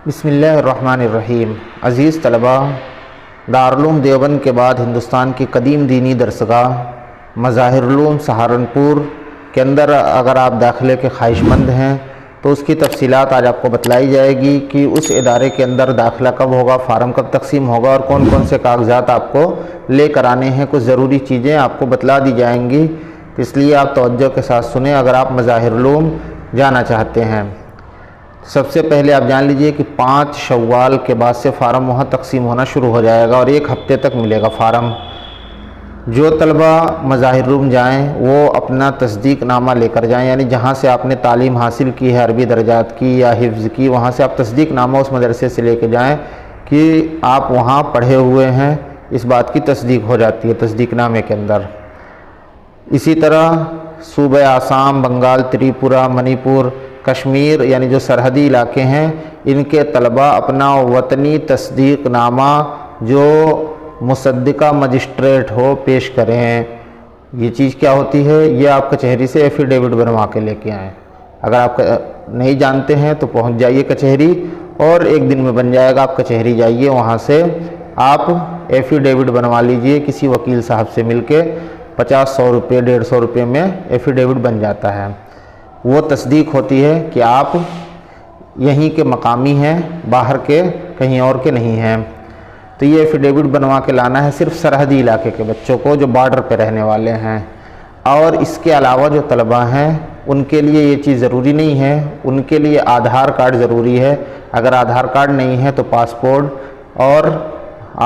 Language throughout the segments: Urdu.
بسم اللہ الرحمن الرحیم۔ عزیز طلباء، دارالعلوم دیوبند کے بعد ہندوستان کی قدیم دینی درسگاہ مظاہر العلوم سہارنپور کے اندر اگر آپ داخلے کے خواہش مند ہیں تو اس کی تفصیلات آج آپ کو بتلائی جائے گی کہ اس ادارے کے اندر داخلہ کب ہوگا، فارم کب تقسیم ہوگا اور کون کون سے کاغذات آپ کو لے کر آنے ہیں۔ کچھ ضروری چیزیں آپ کو بتلا دی جائیں گی، اس لیے آپ توجہ کے ساتھ سنیں اگر آپ مظاہر العلوم جانا چاہتے ہیں۔ سب سے پہلے آپ جان لیجئے کہ 5 شوال کے بعد سے فارم وہاں تقسیم ہونا شروع ہو جائے گا اور 1 ہفتے تک ملے گا فارم۔ جو طلبہ مظاہر العلوم جائیں وہ اپنا تصدیق نامہ لے کر جائیں، یعنی جہاں سے آپ نے تعلیم حاصل کی ہے، عربی درجات کی یا حفظ کی، وہاں سے آپ تصدیق نامہ اس مدرسے سے لے کے جائیں کہ آپ وہاں پڑھے ہوئے ہیں، اس بات کی تصدیق ہو جاتی ہے تصدیق نامے کے اندر۔ اسی طرح صوبہ آسام، بنگال، تریپورہ، منی پور، کشمیر یعنی جو سرحدی علاقے ہیں، ان کے طلبہ اپنا وطنی تصدیق نامہ جو مصدقہ مجسٹریٹ ہو پیش کریں۔ یہ چیز کیا ہوتی ہے؟ یہ آپ کچہری سے ایفیڈیوٹ بنوا کے لے کے آئیں۔ اگر آپ نہیں جانتے ہیں تو پہنچ جائیے کچہری، اور 1 دن میں بن جائے گا۔ آپ کچہری جائیے، وہاں سے آپ ایفیڈیوٹ بنوا لیجئے کسی وکیل صاحب سے مل کے۔ 50-100 روپے 150 روپے میں ایفیڈیوٹ بن جاتا ہے۔ وہ تصدیق ہوتی ہے کہ آپ یہیں کے مقامی ہیں، باہر کے کہیں اور کے نہیں ہیں۔ تو یہ ایفیڈیوٹ بنوا کے لانا ہے صرف سرحدی علاقے کے بچوں کو جو بارڈر پہ رہنے والے ہیں، اور اس کے علاوہ جو طلبہ ہیں ان کے لیے یہ چیز ضروری نہیں ہے، ان کے لیے آدھار کارڈ ضروری ہے۔ اگر آدھار کارڈ نہیں ہے تو پاسپورٹ، اور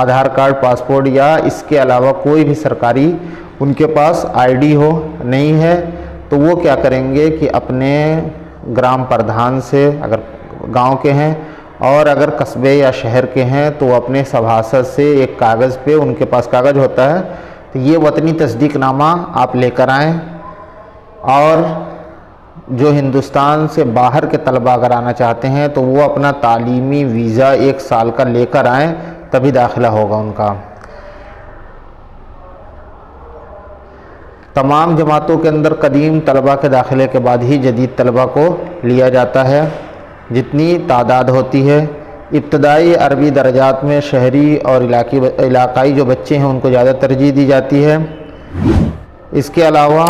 آدھار کارڈ، پاسپورٹ یا اس کے علاوہ کوئی بھی سرکاری ان کے پاس آئی ڈی ہو، نہیں ہے تو وہ کیا کریں گے کہ اپنے گرام پردھان سے، اگر گاؤں کے ہیں، اور اگر قصبے یا شہر کے ہیں تو وہ اپنے سبھاسد سے ایک کاغذ پہ، ان کے پاس کاغذ ہوتا ہے، تو یہ وطنی تصدیق نامہ آپ لے کر آئیں۔ اور جو ہندوستان سے باہر کے طلبہ اگر آنا چاہتے ہیں تو وہ اپنا تعلیمی ویزا 1 سال کا لے کر آئیں، تبھی داخلہ ہوگا ان کا۔ تمام جماعتوں کے اندر قدیم طلبہ کے داخلے کے بعد ہی جدید طلبہ کو لیا جاتا ہے، جتنی تعداد ہوتی ہے۔ ابتدائی عربی درجات میں شہری اور علاقائی جو بچے ہیں ان کو زیادہ ترجیح دی جاتی ہے۔ اس کے علاوہ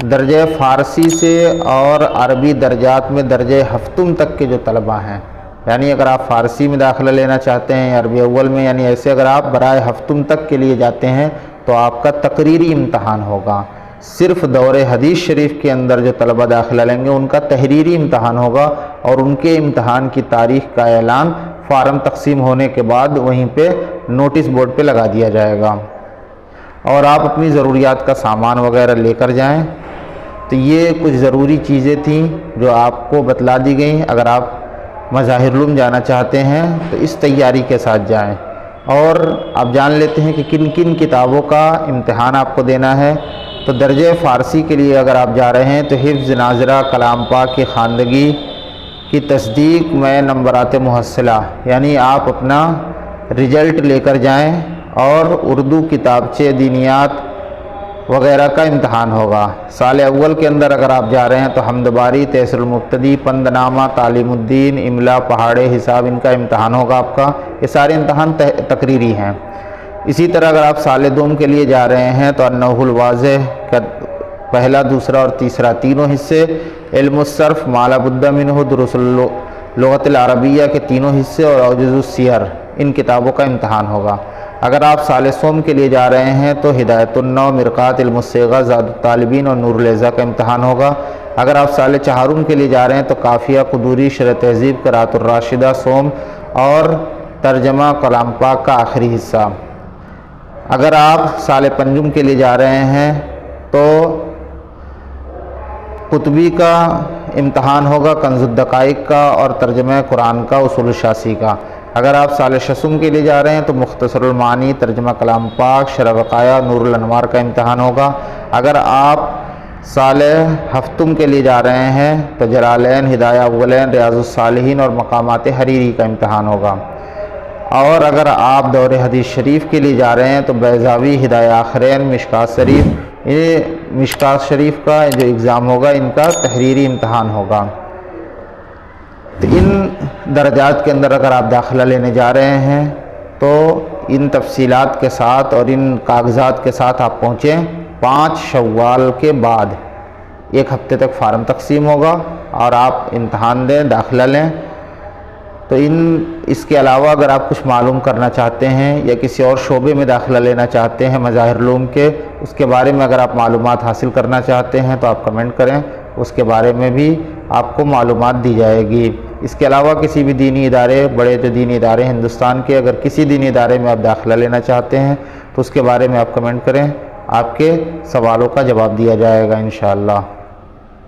درجہ فارسی سے اور عربی درجات میں درجہ ہفتم تک کے جو طلبہ ہیں، یعنی اگر آپ فارسی میں داخلہ لینا چاہتے ہیں، عربی اول میں، یعنی ایسے اگر آپ برائے ہفتم تک کے لیے جاتے ہیں تو آپ کا تقریری امتحان ہوگا۔ صرف دور حدیث شریف کے اندر جو طلبہ داخلہ لیں گے ان کا تحریری امتحان ہوگا، اور ان کے امتحان کی تاریخ کا اعلان فارم تقسیم ہونے کے بعد وہیں پہ نوٹس بورڈ پہ لگا دیا جائے گا۔ اور آپ اپنی ضروریات کا سامان وغیرہ لے کر جائیں۔ تو یہ کچھ ضروری چیزیں تھیں جو آپ کو بتلا دی گئیں۔ اگر آپ مظاہر العلوم جانا چاہتے ہیں تو اس تیاری کے ساتھ جائیں، اور آپ جان لیتے ہیں کہ کن کن کتابوں کا امتحان آپ کو دینا ہے۔ تو درجہ فارسی کے لیے اگر آپ جا رہے ہیں تو حفظ ناظرہ، کلام پاک کی خواندگی کی تصدیق میں نمبرات محصلہ، یعنی آپ اپنا رزلٹ لے کر جائیں، اور اردو کتابچے، دینیات وغیرہ کا امتحان ہوگا۔ سال اول کے اندر اگر آپ جا رہے ہیں تو حمد باری، تیسر المبتدی، پند نامہ، تعلیم الدین، املا، پہاڑے، حساب، ان کا امتحان ہوگا آپ کا۔ یہ سارے امتحان تقریری ہیں۔ اسی طرح اگر آپ سال دوم کے لیے جا رہے ہیں تو النحو الواضح کا پہلا، دوسرا اور تیسرا تینوں حصے، علم الصرف، ما لا بد منہ، دروس اللغۃ العربیہ کے تینوں حصے، اور اوجز السیر، ان کتابوں کا امتحان ہوگا۔ اگر آپ سال سوم کے لیے جا رہے ہیں تو ہدایت النو، مرقات، علم الصیغہ، زاد الطالبین اور نور الاضاء کا امتحان ہوگا۔ اگر آپ سال چہارم کے لیے جا رہے ہیں تو قافیہ، قدوری، شرح تہذیب، قرأۃ الراشدہ، سوم اور ترجمہ کلام پاک کا آخری حصہ۔ اگر آپ سال پنجم کے لیے جا رہے ہیں تو قطبی کا امتحان ہوگا، کنز الدقائق کا، اور ترجمہ قرآن کا، اصول الشاسی کا۔ اگر آپ سال ششم کے لیے جا رہے ہیں تو مختصر المعانی، ترجمہ کلام پاک، شرح وقایہ، نور الانوار کا امتحان ہوگا۔ اگر آپ سال ہفتم کے لیے جا رہے ہیں تو جلالین، ہدایہ اولین، ریاض الصالحین اور مقامات حریری کا امتحان ہوگا۔ اور اگر آپ دور حدیث شریف کے لیے جا رہے ہیں تو بیضاوی، ہدایہ آخرین، مشکات شریف، یہ مشکات شریف کا جو اگزام ہوگا ان کا تحریری امتحان ہوگا۔ تو ان درجات کے اندر اگر آپ داخلہ لینے جا رہے ہیں تو ان تفصیلات کے ساتھ اور ان کاغذات کے ساتھ آپ پہنچیں 5 شوال کے بعد۔ 1 ہفتے تک فارم تقسیم ہوگا اور آپ امتحان دیں، داخلہ لیں۔ تو اس کے علاوہ اگر آپ کچھ معلوم کرنا چاہتے ہیں یا کسی اور شعبے میں داخلہ لینا چاہتے ہیں مظاہر علوم کے، اس کے بارے میں اگر آپ معلومات حاصل کرنا چاہتے ہیں تو آپ کمنٹ کریں، اس کے بارے میں بھی آپ کو معلومات دی جائے گی۔ اس کے علاوہ کسی بھی دینی ادارے، بڑے جو دینی ادارے ہندوستان کے، اگر کسی دینی ادارے میں آپ داخلہ لینا چاہتے ہیں تو اس کے بارے میں آپ کمنٹ کریں، آپ کے سوالوں کا جواب دیا جائے گا انشاءاللہ۔